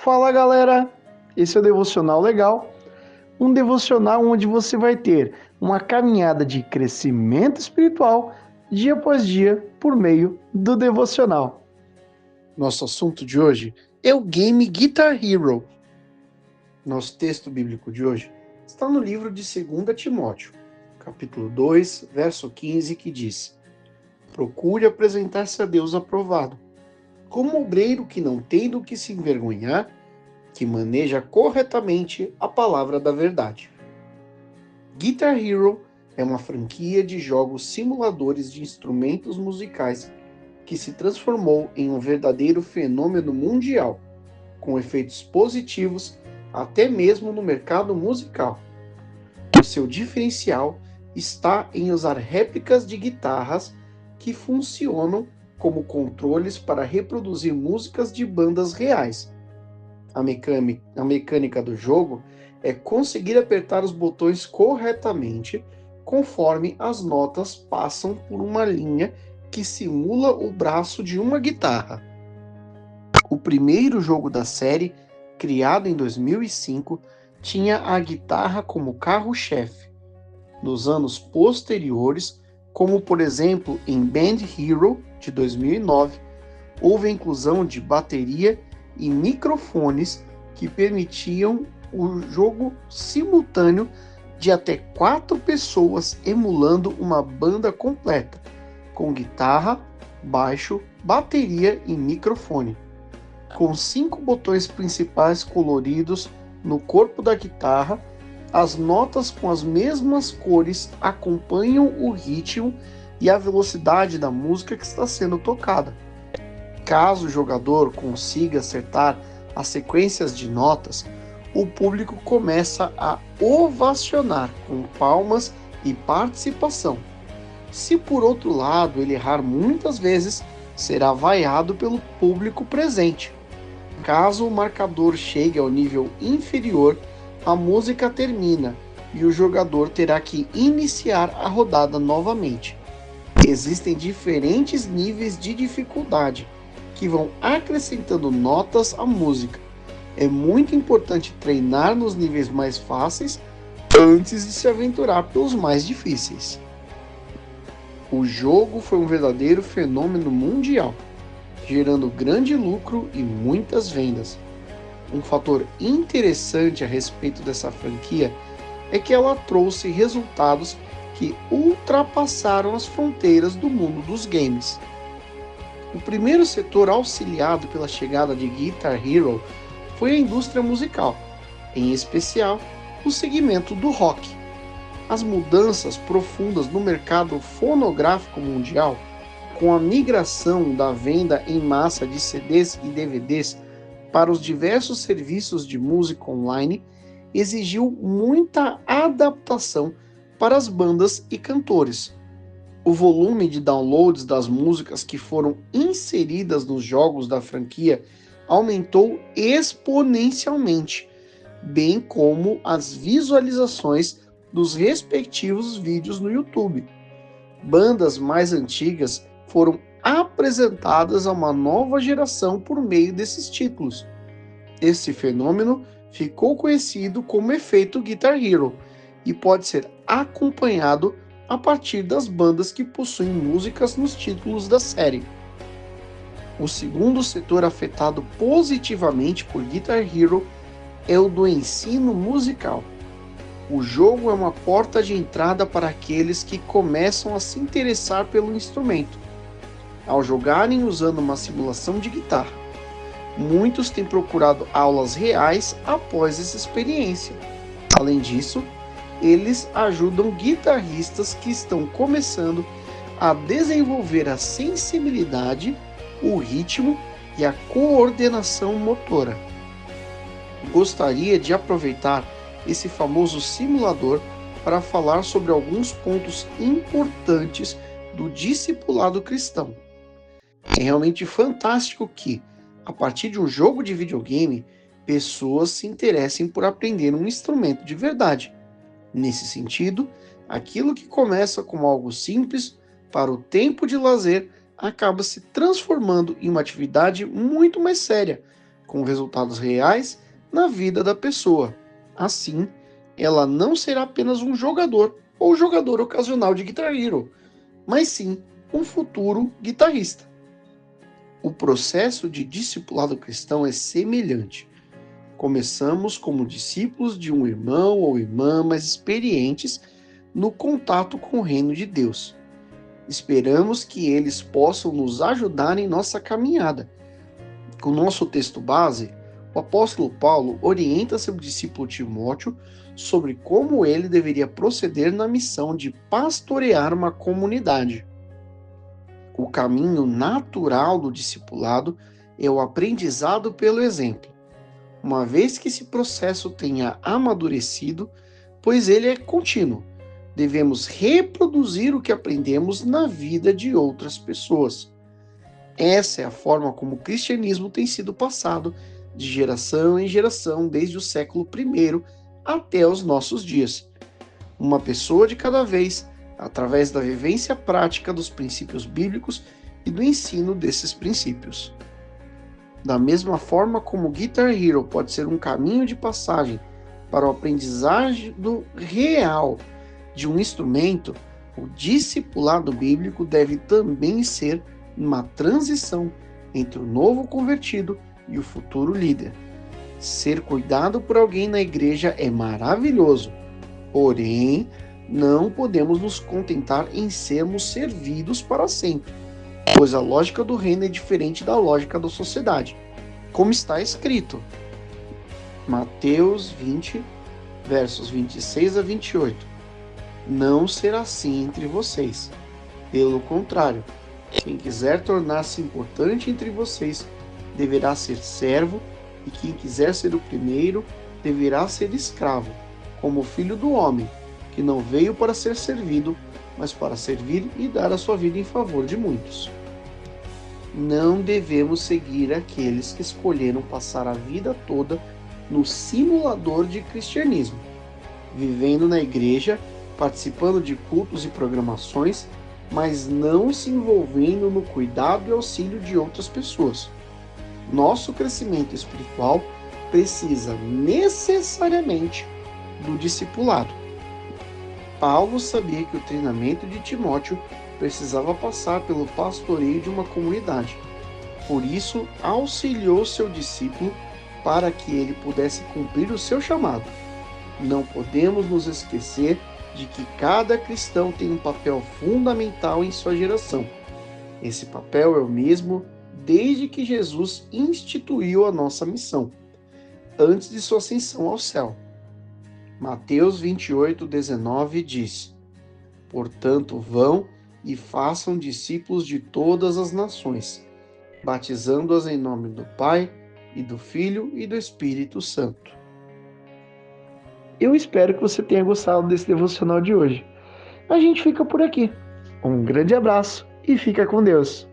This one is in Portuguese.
Fala galera, esse é o Devocional Legal, um devocional onde você vai ter uma caminhada de crescimento espiritual dia após dia por meio do devocional. Nosso assunto de hoje é o game Guitar Hero. Nosso texto bíblico de hoje está no livro de 2 Timóteo, capítulo 2, verso 15, que diz: Procure apresentar-se a Deus aprovado, como obreiro que não tem do que se envergonhar, que maneja corretamente a palavra da verdade. Guitar Hero é uma franquia de jogos simuladores de instrumentos musicais que se transformou em um verdadeiro fenômeno mundial, com efeitos positivos até mesmo no mercado musical. O seu diferencial está em usar réplicas de guitarras que funcionam como controles para reproduzir músicas de bandas reais. A mecânica do jogo é conseguir apertar os botões corretamente conforme as notas passam por uma linha que simula o braço de uma guitarra. O primeiro jogo da série, criado em 2005, tinha a guitarra como carro-chefe. Nos anos posteriores, como por exemplo em Band Hero, de 2009, houve a inclusão de bateria e microfones que permitiam o jogo simultâneo de até 4 pessoas emulando uma banda completa, com guitarra, baixo, bateria e microfone. Com 5 botões principais coloridos no corpo da guitarra, as notas com as mesmas cores acompanham o ritmo e a velocidade da música que está sendo tocada. Caso o jogador consiga acertar as sequências de notas, o público começa a ovacionar com palmas e participação. Se por outro lado ele errar muitas vezes, será vaiado pelo público presente. Caso o marcador chegue ao nível inferior, a música termina e o jogador terá que iniciar a rodada novamente. Existem diferentes níveis de dificuldade que vão acrescentando notas à música. É muito importante treinar nos níveis mais fáceis antes de se aventurar pelos mais difíceis. O jogo foi um verdadeiro fenômeno mundial, gerando grande lucro e muitas vendas. Um fator interessante a respeito dessa franquia é que ela trouxe resultados que ultrapassaram as fronteiras do mundo dos games. O primeiro setor auxiliado pela chegada de Guitar Hero foi a indústria musical, em especial o segmento do rock. As mudanças profundas no mercado fonográfico mundial, com a migração da venda em massa de CDs e DVDs para os diversos serviços de música online, exigiu muita adaptação para as bandas e cantores. O volume de downloads das músicas que foram inseridas nos jogos da franquia aumentou exponencialmente, bem como as visualizações dos respectivos vídeos no YouTube. Bandas mais antigas foram apresentadas a uma nova geração por meio desses títulos. Esse fenômeno ficou conhecido como efeito Guitar Hero e pode ser acompanhado a partir das bandas que possuem músicas nos títulos da série. O segundo setor afetado positivamente por Guitar Hero é o do ensino musical. O jogo é uma porta de entrada para aqueles que começam a se interessar pelo instrumento, ao jogarem usando uma simulação de guitarra. Muitos têm procurado aulas reais após essa experiência. Além disso, eles ajudam guitarristas que estão começando a desenvolver a sensibilidade, o ritmo e a coordenação motora. Gostaria de aproveitar esse famoso simulador para falar sobre alguns pontos importantes do discipulado cristão. É realmente fantástico que, a partir de um jogo de videogame, pessoas se interessem por aprender um instrumento de verdade. Nesse sentido, aquilo que começa como algo simples para o tempo de lazer acaba se transformando em uma atividade muito mais séria, com resultados reais na vida da pessoa. Assim, ela não será apenas um jogador ou jogador ocasional de Guitar Hero, mas sim um futuro guitarrista. O processo de discipulado cristão é semelhante. Começamos como discípulos de um irmão ou irmã mais experientes no contato com o reino de Deus. Esperamos que eles possam nos ajudar em nossa caminhada. Com o nosso texto base, o apóstolo Paulo orienta seu discípulo Timóteo sobre como ele deveria proceder na missão de pastorear uma comunidade. O caminho natural do discipulado é o aprendizado pelo exemplo. Uma vez que esse processo tenha amadurecido, pois ele é contínuo, devemos reproduzir o que aprendemos na vida de outras pessoas. Essa é a forma como o cristianismo tem sido passado de geração em geração desde o século I até os nossos dias. Uma pessoa de cada vez, através da vivência prática dos princípios bíblicos e do ensino desses princípios. Da mesma forma como o Guitar Hero pode ser um caminho de passagem para o aprendizado real de um instrumento, o discipulado bíblico deve também ser uma transição entre o novo convertido e o futuro líder. Ser cuidado por alguém na igreja é maravilhoso, porém, não podemos nos contentar em sermos servidos para sempre, pois a lógica do reino é diferente da lógica da sociedade, como está escrito. Mateus 20, versos 26 a 28. Não será assim entre vocês. Pelo contrário, quem quiser tornar-se importante entre vocês deverá ser servo, e quem quiser ser o primeiro deverá ser escravo, como o Filho do Homem, que não veio para ser servido, mas para servir e dar a sua vida em favor de muitos. Não devemos seguir aqueles que escolheram passar a vida toda no simulador de cristianismo, vivendo na igreja, participando de cultos e programações, mas não se envolvendo no cuidado e auxílio de outras pessoas. Nosso crescimento espiritual precisa necessariamente do discipulado. Paulo sabia que o treinamento de Timóteo precisava passar pelo pastoreio de uma comunidade. Por isso, auxiliou seu discípulo para que ele pudesse cumprir o seu chamado. Não podemos nos esquecer de que cada cristão tem um papel fundamental em sua geração. Esse papel é o mesmo desde que Jesus instituiu a nossa missão, antes de sua ascensão ao céu. Mateus 28:19 diz: Portanto, vão e façam discípulos de todas as nações, batizando-as em nome do Pai, e do Filho e do Espírito Santo. Eu espero que você tenha gostado desse devocional de hoje. A gente fica por aqui. Um grande abraço e fica com Deus.